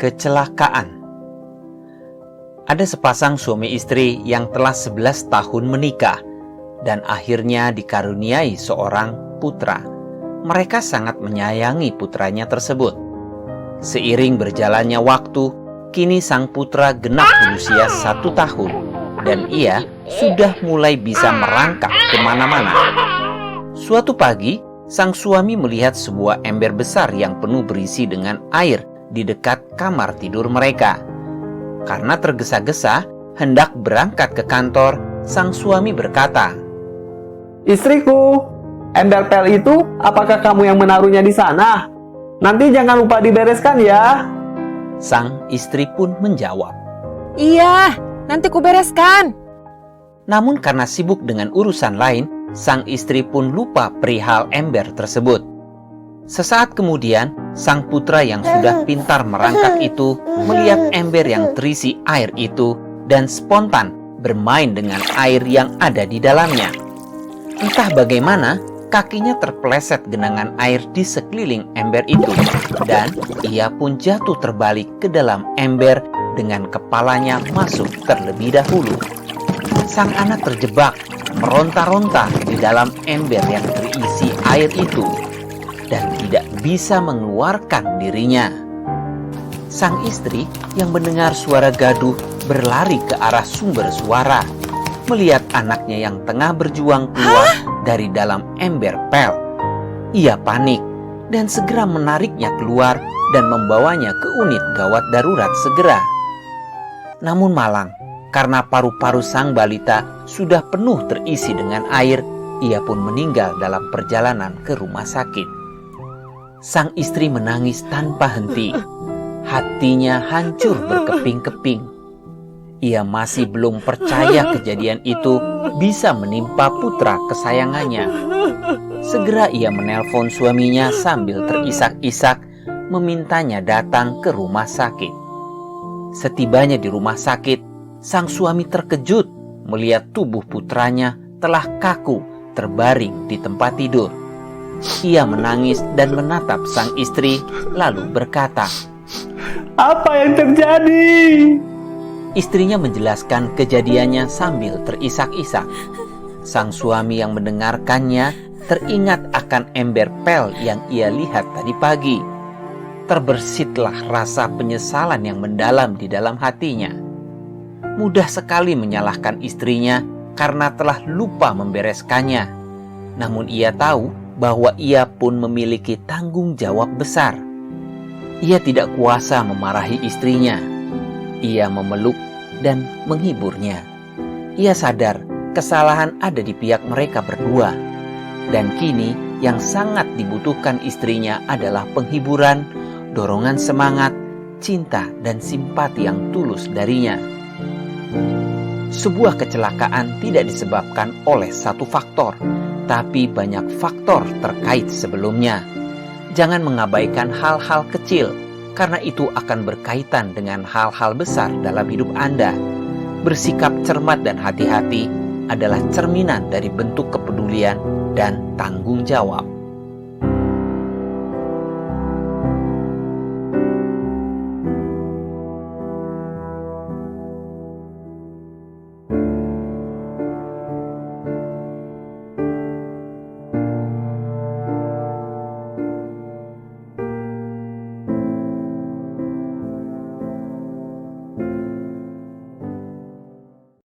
Kecelakaan. Ada sepasang suami istri yang telah 11 tahun menikah dan akhirnya dikaruniai seorang putra. Mereka sangat menyayangi putranya tersebut. Seiring berjalannya waktu, kini sang putra genap berusia 1 tahun dan ia sudah mulai bisa merangkak kemana-mana. Suatu pagi, sang suami melihat sebuah ember besar yang penuh berisi dengan air di dekat kamar tidur mereka. Karena tergesa-gesa hendak berangkat ke kantor, sang suami berkata, "Istriku, ember pel itu apakah kamu yang menaruhnya di sana? Nanti jangan lupa dibereskan ya." Sang istri pun menjawab, "Iya, nanti kubereskan." Namun karena sibuk dengan urusan lain, sang istri pun lupa perihal ember tersebut. Sesaat kemudian, sang putra yang sudah pintar merangkak itu melihat ember yang terisi air itu dan spontan bermain dengan air yang ada di dalamnya. Entah bagaimana, kakinya terpeleset genangan air di sekeliling ember itu dan ia pun jatuh terbalik ke dalam ember dengan kepalanya masuk terlebih dahulu. Sang anak terjebak, meronta-ronta di dalam ember yang terisi air itu dan tidak bisa mengeluarkan dirinya. Sang istri yang mendengar suara gaduh berlari ke arah sumber suara, melihat anaknya yang tengah berjuang keluar dari dalam ember pel. Ia panik dan segera menariknya keluar dan membawanya ke unit gawat darurat segera. Namun malang, karena paru-paru sang balita sudah penuh terisi dengan air, ia pun meninggal dalam perjalanan ke rumah sakit. Sang istri menangis tanpa henti. Hatinya hancur berkeping-keping. Ia masih belum percaya kejadian itu bisa menimpa putra kesayangannya. Segera ia menelpon suaminya sambil terisak-isak memintanya datang ke rumah sakit. Setibanya di rumah sakit, sang suami terkejut melihat tubuh putranya telah kaku terbaring di tempat tidur. Ia menangis dan menatap sang istri lalu berkata, "Apa yang terjadi?" Istrinya menjelaskan kejadiannya sambil terisak-isak. Sang suami yang mendengarkannya teringat akan ember pel yang ia lihat tadi pagi. Terbersitlah rasa penyesalan yang mendalam di dalam hatinya. Mudah sekali menyalahkan istrinya karena telah lupa membereskannya. Namun ia tahu bahwa ia pun memiliki tanggung jawab besar. Ia tidak kuasa memarahi istrinya. Ia memeluk dan menghiburnya. Ia sadar kesalahan ada di pihak mereka berdua. Dan kini yang sangat dibutuhkan istrinya adalah penghiburan, dorongan semangat, cinta dan simpati yang tulus darinya. Sebuah kecelakaan tidak disebabkan oleh satu faktor, tapi banyak faktor terkait sebelumnya. Jangan mengabaikan hal-hal kecil, karena itu akan berkaitan dengan hal-hal besar dalam hidup Anda. Bersikap cermat dan hati-hati adalah cerminan dari bentuk kepedulian dan tanggung jawab.